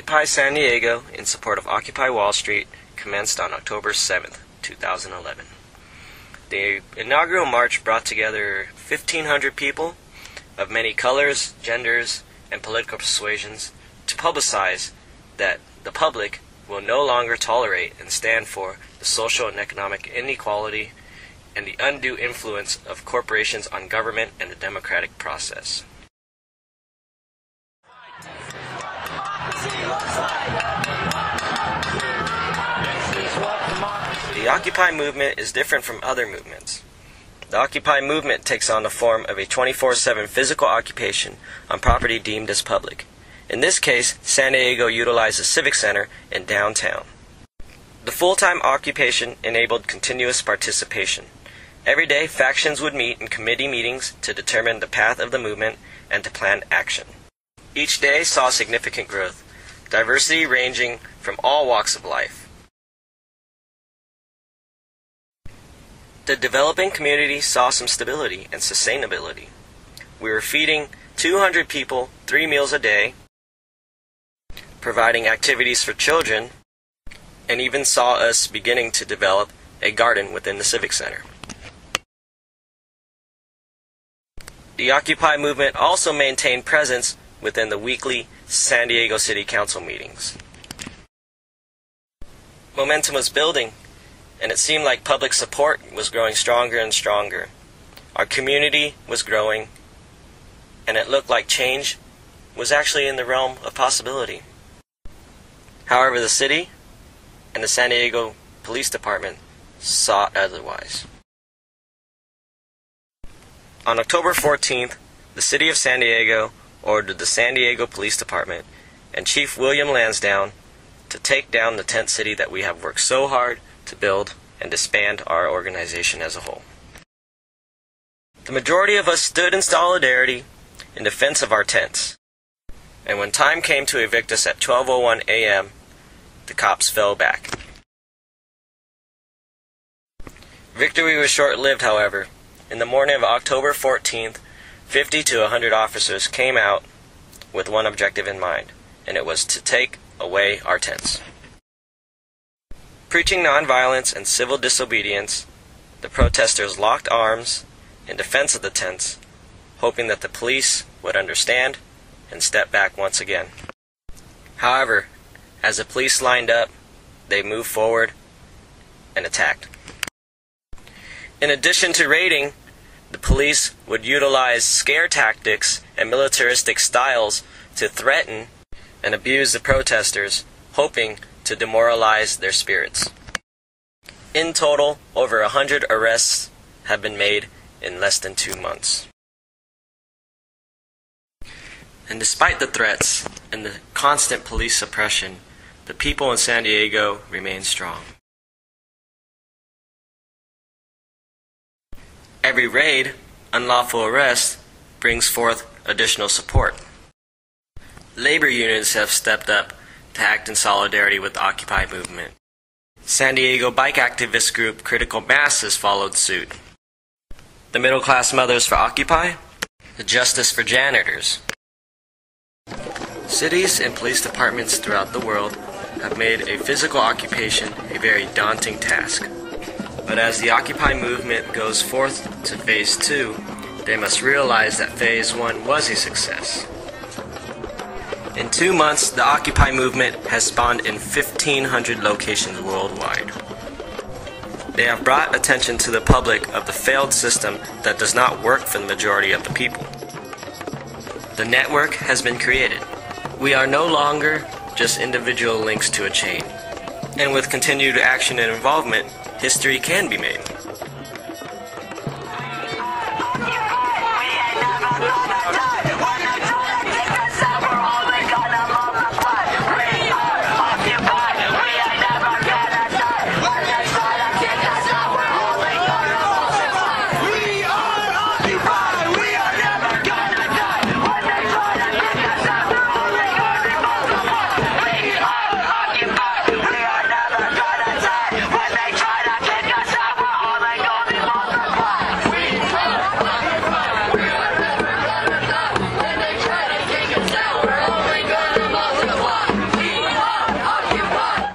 Occupy San Diego in support of Occupy Wall Street commenced on October 7th, 2011. The inaugural march brought together 1,500 people of many colors, genders, and political persuasions to publicize that the public will no longer tolerate and stand for the social and economic inequality and the undue influence of corporations on government and the democratic process. The Occupy movement is different from other movements. The Occupy movement takes on the form of a 24/7 physical occupation on property deemed as public. In this case, San Diego utilized the Civic Center in downtown. The full-time occupation enabled continuous participation. Every day, factions would meet in committee meetings to determine the path of the movement and to plan action. Each day saw significant growth, diversity ranging from all walks of life. The developing community saw some stability and sustainability. We were feeding 200 people 3 meals a day, providing activities for children, and even saw us beginning to develop a garden within the Civic Center. The Occupy movement also maintained presence within the weekly San Diego City Council meetings. Momentum was building, and it seemed like public support was growing stronger and stronger. Our community was growing, and it looked like change was actually in the realm of possibility. However, the city and the San Diego Police Department saw otherwise. On October 14th, the City of San Diego ordered the San Diego Police Department and Chief William Lansdowne to take down the tent city that we have worked so hard to build and disband our organization as a whole. The majority of us stood in solidarity in defense of our tents, and when time came to evict us at 12:01 a.m., the cops fell back. Victory was short-lived, however. In the morning of October 14th, 50 to 100 officers came out with one objective in mind, and it was to take away our tents. Preaching nonviolence and civil disobedience, the protesters locked arms in defense of the tents, hoping that the police would understand and step back once again. However, as the police lined up, they moved forward and attacked. In addition to raiding, the police would utilize scare tactics and militaristic styles to threaten and abuse the protesters, hoping to demoralize their spirits. In total, over 100 arrests have been made in less than 2 months. And despite the threats and the constant police suppression, the people in San Diego remain strong. Every raid, unlawful arrest, brings forth additional support. Labor unions have stepped up to act in solidarity with the Occupy movement. San Diego bike activist group Critical Mass has followed suit. The Middle Class Mothers for Occupy, the Justice for Janitors. Cities and police departments throughout the world have made a physical occupation a very daunting task. But as the Occupy movement goes forth to Phase 2, they must realize that Phase 1 was a success. In 2 months, the Occupy movement has spawned in 1,500 locations worldwide. They have brought attention to the public of the failed system that does not work for the majority of the people. The network has been created. We are no longer just individual links to a chain. And with continued action and involvement, history can be made. We ain't never gonna die.